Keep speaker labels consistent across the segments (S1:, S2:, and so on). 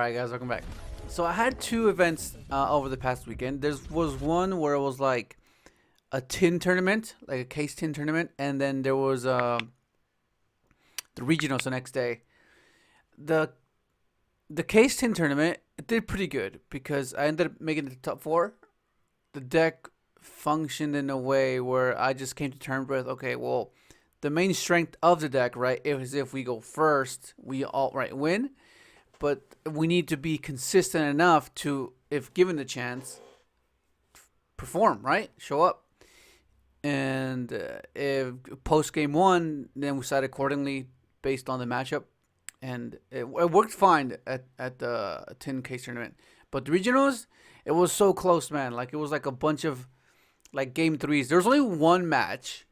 S1: Alright guys, welcome back. So I had two events over the past weekend. There was one where it was like a tin tournament, like a case tin tournament, and then there was the regionals the next day. The the case tin tournament did pretty good because I ended up making the top four. The deck functioned in a way where I just came to terms with, okay, well, the main strength of the deck, right, is if we go first, we all right win, but we need to be consistent enough to, if given the chance, perform, right, show up. And if post game one, then we decide accordingly based on the matchup, and it worked fine at the 10 case tournament. But the regionals, it was so close, man. Like it was like a bunch of like game threes. There was only one match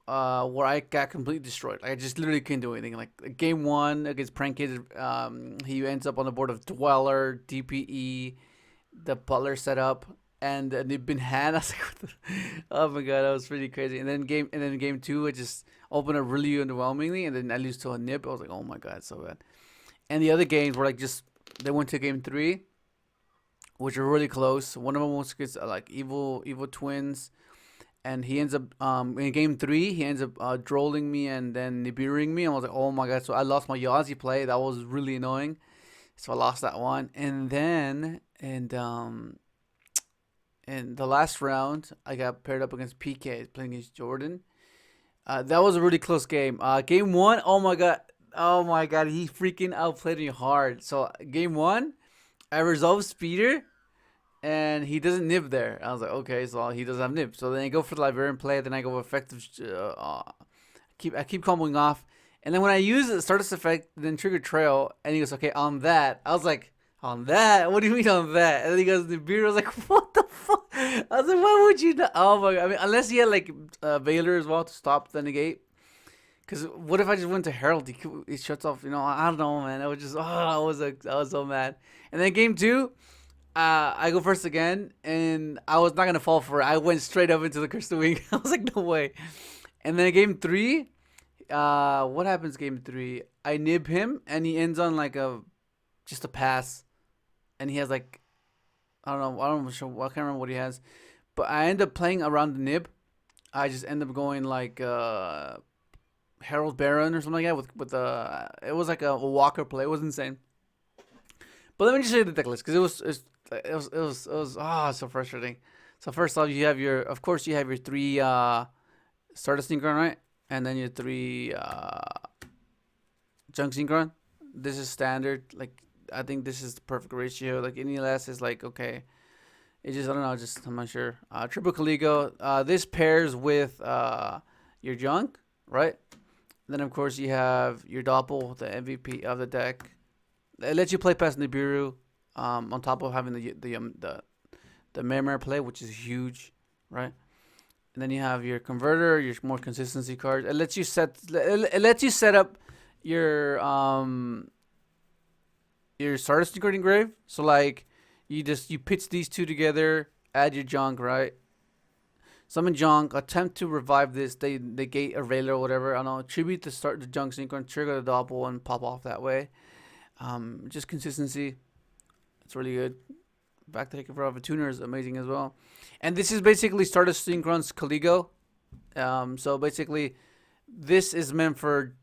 S1: where I got completely destroyed. Like I just literally couldn't do anything. Like game one against Prank Kid, he ends up on the board of Dweller, DPE, the Butler setup, and they've been had. I was like, oh my god, that was pretty crazy. And then game two, it just opened up really underwhelmingly, and then I lose to a nip. I was like, oh my god, so bad. And the other games were like just they went to game three, which are really close. One of them was against like evil twins, and he ends up in game three he ends up drolling me and then Nibiruing me. I was like, oh my god! So I lost my Yazi play. That was really annoying. So I lost that one, and then in the last round I got paired up against PK playing against Jordan. That was a really close game. Game one, oh my god, he freaking outplayed me hard. So game one, I resolved Speeder, and he doesn't nib there. I was like, okay, so he doesn't have nib. So then I go for the Liberian play. Then I go effective. I keep comboing off, and then when I use the Stardust effect, then trigger trail, and he goes, okay, on that. I was like, on that? What do you mean on that? And then he goes, the beard. I was like, what the fuck? I was like, why would you not? Oh my god! I mean, unless he had like Veiler as well to stop the negate. Cause what if I just went to Herald? He shuts off. I don't know, man. I was just, I was so mad. And then game two, I go first again, and I was not gonna fall for it. I went straight up into the Crystal Wing. I was like, no way. And then game three, what happens? Game three, I nib him, and he ends on like just a pass, and he has like, I don't know, I can't remember what he has, but I end up playing around the nib. I just end up going like Herald Baron or something like that with it was like a Walker play. It was insane. But let me just show you the deck list because it was so frustrating. So first off, of course you have your three Stardust Synchron, right? And then your three Junk Synchron. This is standard. Like I think this is the perfect ratio. Like any less is like okay. It just I don't know. Just I'm not sure. Triple Caligo. This pairs with your Junk, right? Then of course you have your Doppel, the MVP of the deck. It lets you play past Nibiru, on top of having the Mare play, which is huge, right? And then you have your Converter, your more consistency cards. It lets you set up your Stardust Synchron Engrave. So like you pitch these two together, add your Junk, right? Summon Junk, attempt to revive this. They gate a Railer or whatever. I don't know. Tribute to start the Junk Synchron, trigger the Doppel, and pop off that way. Just consistency. It's really good. Back to Taking for Tuner is amazing as well. And this is basically Stardust Synchron's Caligo. So basically, this is meant for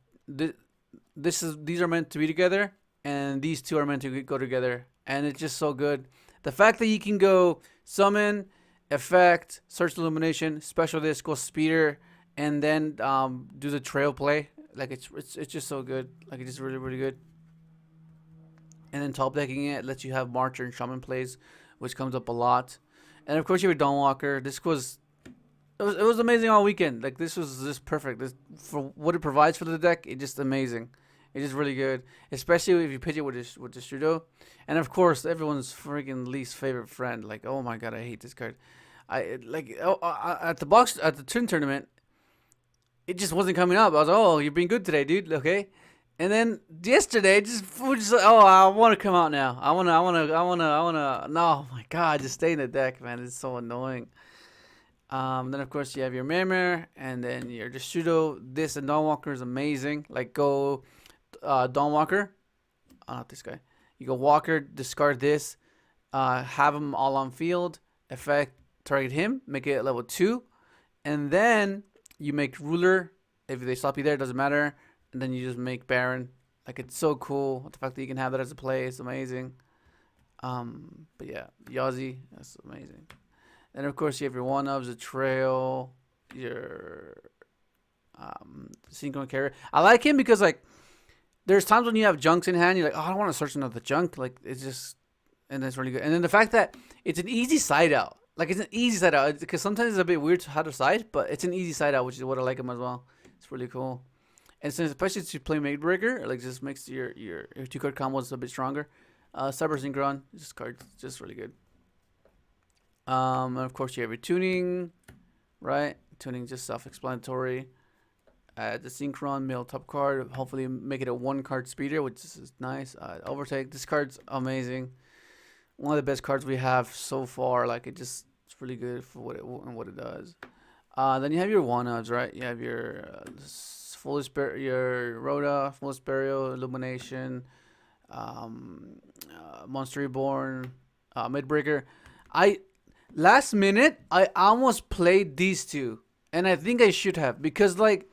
S1: these are meant to be together, and these two are meant to go together, and it's just so good. The fact that you can go summon, effect, search illumination, special disc, go speeder, and then do the trail play. Like it's just so good. Like it's just really really good. And then top decking it lets you have Marcher and Shaman plays, which comes up a lot. And of course you have Dawnwalker. It was amazing all weekend. Like this was just perfect. For what it provides for the deck, it's just amazing. It's just really good, especially if you pitch it with the Yugioh. And of course everyone's freaking least favorite friend. Like oh my god, I hate this card. At the Twin tournament, it just wasn't coming up. I was like, oh, you're being good today, dude. Okay. And then yesterday, I want to come out now. I want to. No, oh my god, just stay in the deck, man. It's so annoying. Then of course you have your Mare, and then your Yugioh. This and Dawnwalker is amazing. Like go, Dawnwalker. Not this guy. You go Walker, discard this, have him all on field, effect, target him, make it level 2, and then you make Ruler. If they stop you there, it doesn't matter. And then you just make Baron. Like, it's so cool. The fact that you can have that as a play is amazing. But yeah, Yazi, that's amazing. And of course, you have your one-ups, a trail, your synchron carrier. I like him because, like, there's times when you have junks in hand, you're like, oh, I don't want to search another junk. Like, it's just, and that's really good. And then the fact that it's an easy side out. Like, it's an easy side out. Because sometimes it's a bit weird how to side, but it's an easy side out, which is what I like him as well. It's really cool. And since especially to play Mate Breaker, like, just makes your 2-card combos a bit stronger. Stardust Synchron, this card's just really good. And of course, you have your tuning, right? Tuning just self-explanatory. The Synchron middle top card, hopefully make it a 1-card speeder, which is nice. Overtake, this card's amazing. One of the best cards we have so far. Like, it's really good for what it does. Then you have your one-ups, right? You have your your Rhoda, Full Burial, Illumination, Monster Reborn, Midbreaker. Last minute, I almost played these two, and I think I should have, because, like,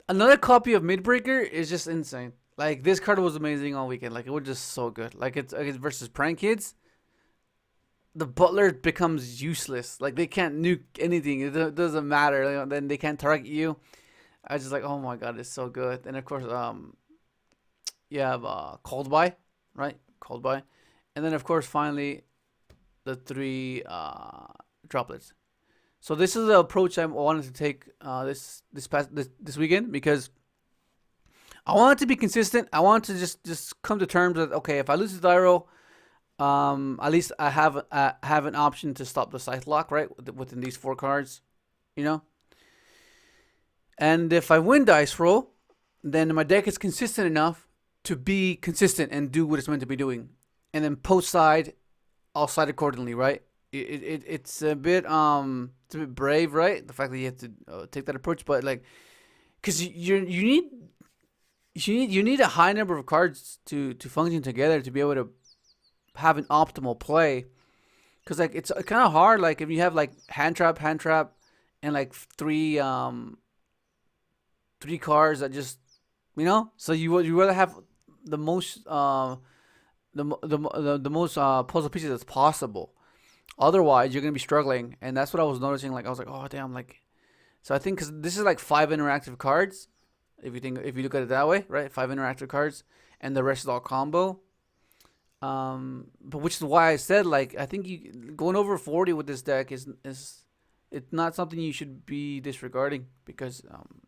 S1: another copy of Midbreaker is just insane. Like, this card was amazing all weekend. Like, it was just so good. Like, it's versus Prank Kids. The Butler becomes useless. Like, they can't nuke anything. It doesn't matter. You know, then they can't target you. I was just like, oh my god, it's so good. And of course, you have Cold Buy, right? Cold Buy, and then of course, finally, the 3 droplets. So this is the approach I wanted to take this weekend, because I want it to be consistent. I want to just come to terms that, okay, if I lose to Dyro, at least I have an option to stop the Scythe lock, right, within these 4 cards, you know. And if I win dice roll, then my deck is consistent enough to be consistent and do what it's meant to be doing. And then post side, I'll side accordingly, right? It's a bit brave, right? The fact that you have to take that approach, but, like, because you need a high number of cards to function together to be able to have an optimal play. Because, like, it's kind of hard. Like, if you have, like, hand trap, and, like, 3 cards that just, you know, so you rather have the most the most puzzle pieces as possible. Otherwise, you're gonna be struggling, and that's what I was noticing. Like, I was like, oh damn, like, so I think, because this is like 5 interactive cards, if you look at it that way, right? 5 interactive cards, and the rest is all combo. But which is why I said, like, I think going over 40 with this deck is it's not something you should be disregarding, because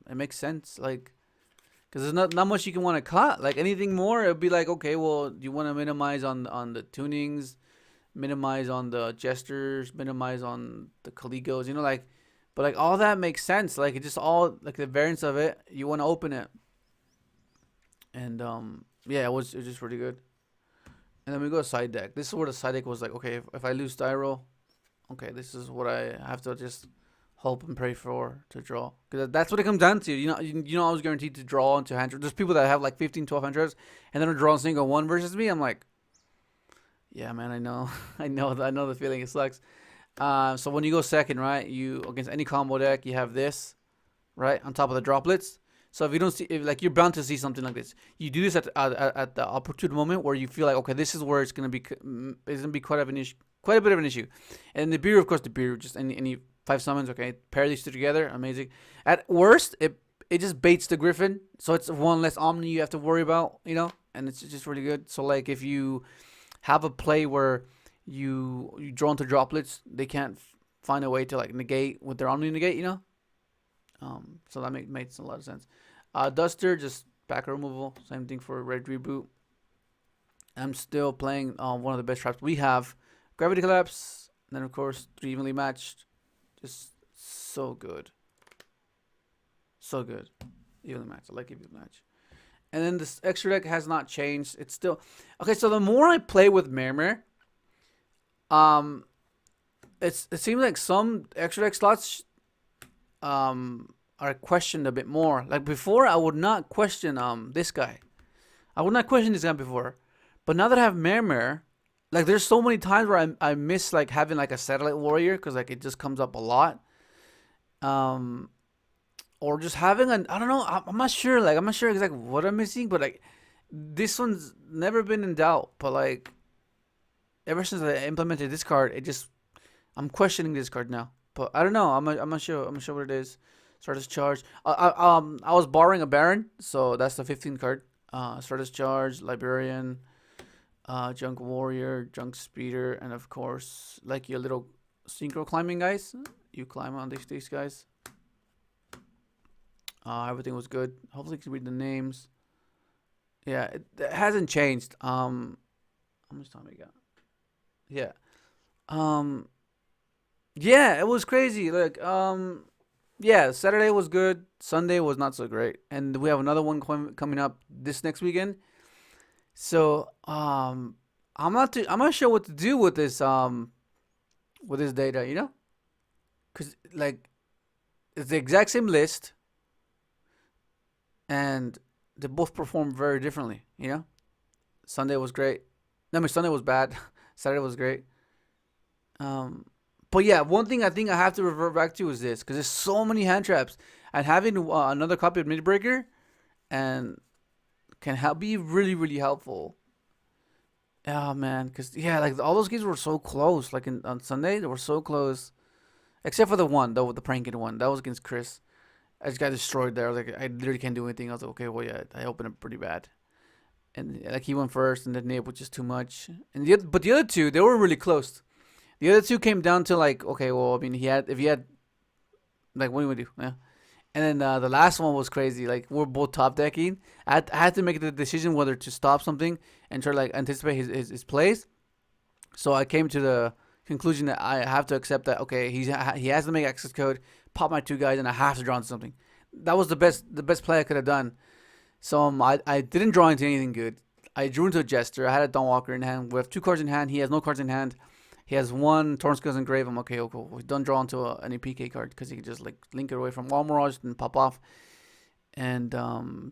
S1: it makes sense, like, because there's not much you can want to cut. Like, anything more, it'd be like, okay, well, do you want to minimize on the tunings, minimize on the gestures, minimize on the Caligos, you know, like, but, like, all that makes sense. Like, it just all, like, the variance of it, you want to open it, and yeah, it was just really good. And then we go side deck. This is where the side deck was like, okay, if I lose Dyro, okay, this is what I have to just hope and pray for to draw. Because that's what it comes down to. You know, I was guaranteed to draw into hand. There's people that have like 15, 12 hand traps, and then draw a single one versus me. I'm like, yeah, man, I know. I know the feeling. It sucks. So when you go second, right, you against any combo deck, you have this, right, on top of the droplets. So if you don't see, like, you're bound to see something like this. You do this at the opportune moment where you feel like, okay, this is where it's gonna be quite a bit of an issue. And the beer, of course, just any 5 summons, okay, pair these 2 together, amazing. At worst, it just baits the Griffin, so it's 1 less Omni you have to worry about, you know, and it's just really good. So, like, if you have a play where you draw into droplets, they can't find a way to, like, negate with their Omni negate, you know. So that makes a lot of sense. Duster, just backer removal. Same thing for Red Reboot. I'm still playing one of the best traps we have. Gravity Collapse. And then, of course, 3 evenly matched. Just so good. So good. Evenly matched. I like evenly matched. And then this extra deck has not changed. It's still... Okay, so the more I play with Mermer, it seems like some extra deck slots are questioned a bit more. Like, before, I would not question this guy. I would not question this guy before. But now that I have Mare, like there's so many times where I miss like having like a satellite warrior because like it just comes up a lot. Um, or just having an I don't know. I'm not sure. Like I'm not sure exactly what I'm missing, but like this one's never been in doubt. But like ever since I implemented this card, it just I'm questioning this card now. But I don't know. I'm not sure. I'm not sure what it is. Stardust Charge. I was borrowing a Baron, so that's the 15 card. Stardust Charge, Librarian, Junk Warrior, Junk Speeder, and of course, like your little synchro climbing guys. You climb on these guys. Everything was good. Hopefully, you can read the names. Yeah, it hasn't changed. How much time we got? Yeah. Um. Yeah, it was crazy. Like, yeah, Saturday was good. Sunday was not so great, and we have another one coming up this next weekend. So, I'm not sure what to do with this data. Cause like it's the exact same list, and they both perform very differently. Sunday was great. No, I mean Sunday was bad. Saturday was great. Um, but yeah, one thing I think I have to revert back to is this, because there's so many hand traps, and having another copy of Midbreaker and can help be really really helpful. Oh man, because yeah, like all those games were so close. Like on Sunday, they were so close, except for the one, though, the pranking one that was against Chris. I just got destroyed there. Like I literally can't do anything. I was like, okay, well yeah, I opened it pretty bad, and like he went first, and then Nate was just too much. And but the other two, they were really close. The other two came down to like, okay, well, I mean, if he had, like, what do we do? Yeah. And then the last one was crazy. Like, we're both top decking. I had to make the decision whether to stop something and try to, like, anticipate his plays. So I came to the conclusion that I have to accept that, okay, he has to make access code, pop my two guys, and I have to draw into something. That was the best play I could have done. So I didn't draw into anything good. I drew into a Jester. I had a Dawnwalker in hand. We have two cards in hand. He has no cards in hand. He has one Torn Scales Engrave. I'm okay, oh, cool. We don't draw into any PK card because he can just like link it away from Wall Mirage and pop off. And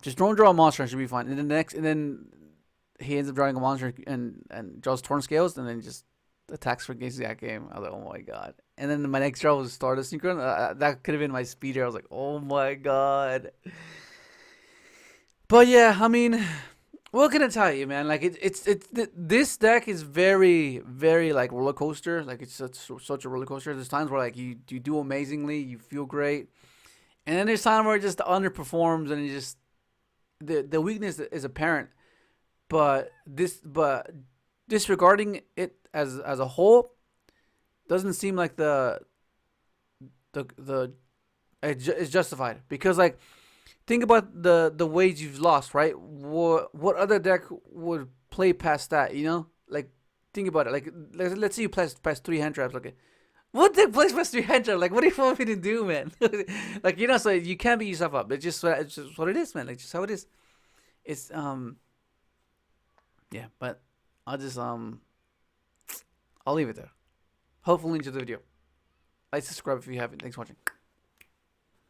S1: just don't draw a monster and should be fine. And then he ends up drawing a monster and draws Torn Scales and then just attacks for against that game. I was like, oh my god. And then my next draw was Stardust Synchron. That could have been my speeder. I was like, oh my god. But yeah, I mean, what can I tell you, man? Like this deck is very very like roller coaster. Like it's such a roller coaster. There's times where like you do amazingly, you feel great, and then there's times where it just underperforms and it just the weakness is apparent. But disregarding it as a whole doesn't seem like the it's justified because like think about the ways you've lost, right? What other deck would play past that? Like think about it. Like let's say you play past three hand traps. Okay, what deck plays past three hand traps? Like what do you want me to do, man? Like so you can't beat yourself up. It's just what it is, man. Like just how it is. It's yeah. But I'll just I'll leave it there. Hopefully enjoy the video. Like subscribe if you haven't. Thanks for watching.